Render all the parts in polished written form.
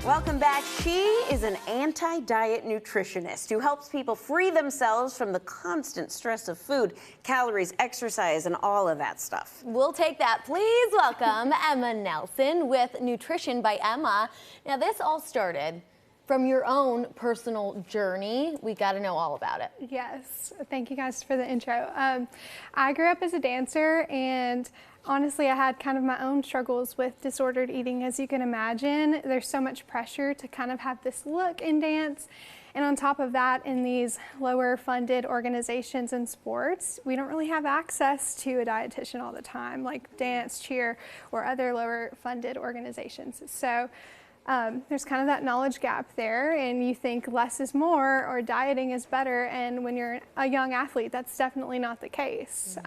Welcome back. She is an anti-diet nutritionist who helps people free themselves from the constant stress of food, calories, exercise, and all of that stuff. We'll take that. Please welcome Emma Nelson with Nutrition by Emma. Now, this all started from your own personal journey. We got to know all about it. Yes, thank you guys for the intro. I grew up as a dancer, and honestly, I had kind of my own struggles with disordered eating. As you can imagine, there's so much pressure to kind of have this look in dance. And on top of that, in these lower funded organizations and sports, we don't really have access to a dietitian all the time, like dance, cheer, or other lower funded organizations. So there's kind of that knowledge gap there, and you think less is more or dieting is better, and when you're a young athlete, that's definitely not the case.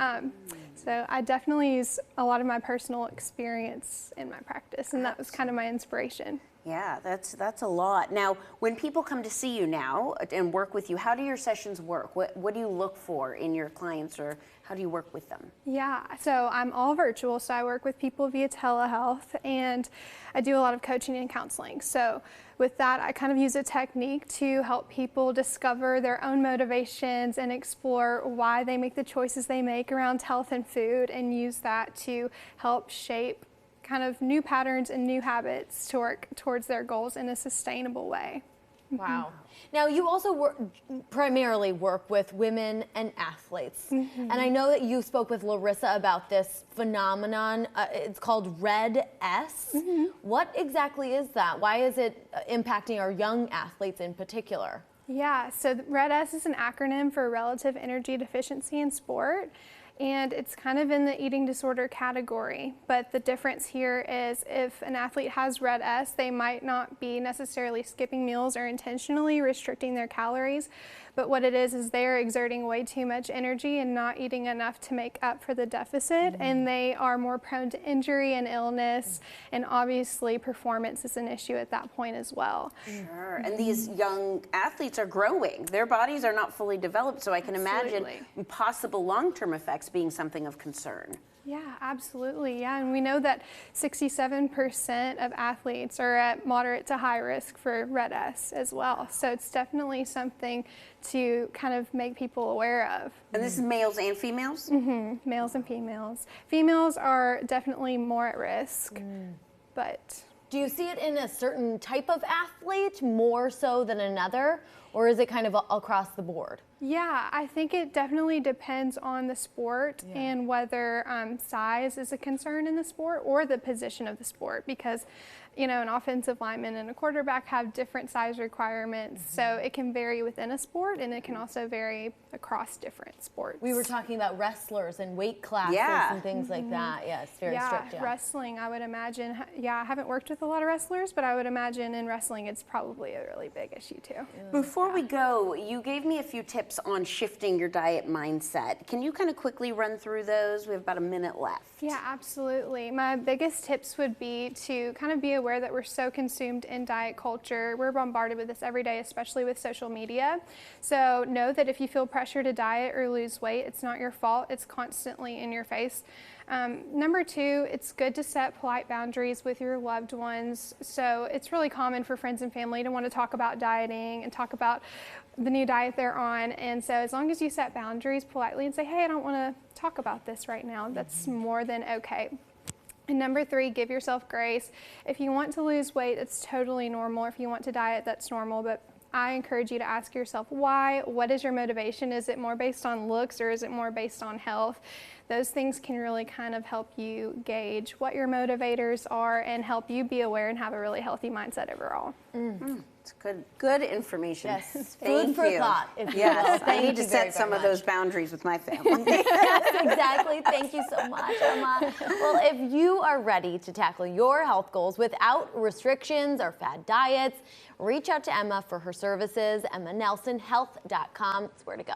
So I definitely use a lot of my personal experience in my practice, and that was kind of my inspiration. Yeah, that's a lot. Now, when people come to see you now and work with you, how do your sessions work? What do you look for in your clients, or how do you work with them? Yeah, so I'm all virtual, so I work with people via telehealth, and I do a lot of coaching and counseling. So with that, I kind of use a technique to help people discover their own motivations and explore why they make the choices they make around health and food, and use that to help shape kind of new patterns and new habits to work towards their goals in a sustainable way. Wow. Now, you also primarily work with women and athletes. And I know that you spoke with Larissa about this phenomenon. It's called Red S. What exactly is that? Why is it impacting our young athletes in particular? Yeah, so Red S is an acronym for Relative Energy Deficiency in Sport. And it's kind of in the eating disorder category. But the difference here is if an athlete has Red S, they might not be necessarily skipping meals or intentionally restricting their calories. But what it is they're exerting way too much energy and not eating enough to make up for the deficit. And they are more prone to injury and illness. And obviously performance is an issue at that point as well. Sure. And these young athletes are growing. Their bodies are not fully developed, so I can imagine possible long-term effects being something of concern. Yeah, absolutely. Yeah, and we know that 67% of athletes are at moderate to high risk for Red S as well. So it's definitely something to kind of make people aware of. And this is males and females? Males and females. Females are definitely more at risk, but... Do you see it in a certain type of athlete more so than another, or is it kind of across the board? Yeah, I think it definitely depends on the sport and whether size is a concern in the sport or the position of the sport, because you know, an offensive lineman and a quarterback have different size requirements, so it can vary within a sport, and it can also vary across different sports. We were talking about wrestlers and weight classes and things like that. Yeah, it's very strict. Yeah, wrestling, I would imagine. Yeah, I haven't worked with a lot of wrestlers, but I would imagine in wrestling it's probably a really big issue too. Before we go, you gave me a few tips on shifting your diet mindset. Can you kind of quickly run through those? We have about a minute left. Yeah, absolutely. My biggest tips would be to kind of be aware that we're so consumed in diet culture. We're bombarded with this every day, especially with social media. So know that if you feel pressure to diet or lose weight, it's not your fault. It's constantly in your face. Number two, it's good to set polite boundaries with your loved ones. So it's really common for friends and family to want to talk about dieting and talk about the new diet they're on. And so as long as you set boundaries politely and say, hey, I don't want to talk about this right now, that's more than okay. And number three, give yourself grace. If you want to lose weight, it's totally normal. If you want to diet, that's normal. But I encourage you to ask yourself why. What is your motivation? Is it more based on looks, or is it more based on health? Those things can really kind of help you gauge what your motivators are and help you be aware and have a really healthy mindset overall. It's good information. Yes, Thank food for you. thought. Yes, I need to you set some very of those boundaries with my family. Yes, exactly. Thank you so much, Emma. Well, if you are ready to tackle your health goals without restrictions or fad diets, reach out to Emma for her services. EmmaNelsonHealth.com is where to go.